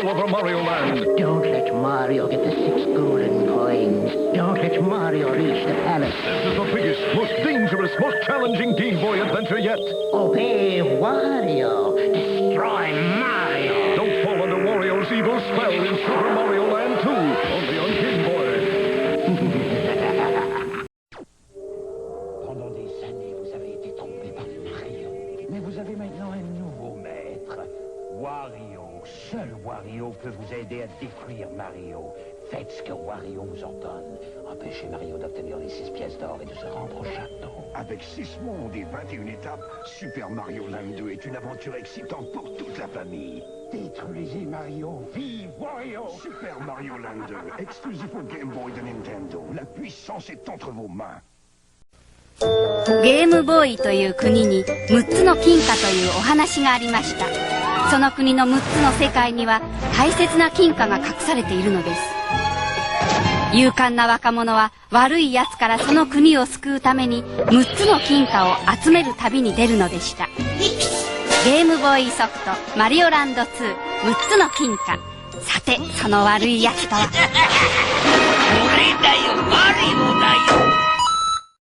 all over Mario Land. Don't let Mario get the 6 golden coins. Don't let Mario reach the palace. This is the biggest, most dangerous, most challenging Game Boy adventure yet. Obey Wario. Destroy Mario. Don't fall under Wario's evil spell in Super Mario Land 2. Only on Game Boy. Pendant des années, vous avez été trompé par Mario. Mais vous avez maintenant un nouveau maître. Wario. Seul Wario peut vous aider à détruire Mario. Faites ce que Wario vous ordonne. Empêchez Mario d'obtenir les 6 pièces d'or et de se rendre au château. Avec 6 mondes et 21 étapes, Super Mario Land 2 est une aventure excitante pour toute la famille. Détruisez Mario. Vive Wario. Super Mario Land 2, exclusif au Game Boy de Nintendo. La puissance est entre vos mains. ゲームボーイという国に6つの金貨というお話がありました。その国の6つの世界には大切な金貨が隠されているのです。勇敢な若者は悪い奴からその国を救うために6つの金貨を集める旅に出るのでした。ゲームボーイソフトマリオランド2、6つの金貨。さてその悪い奴とは俺だよ、マリオだよ。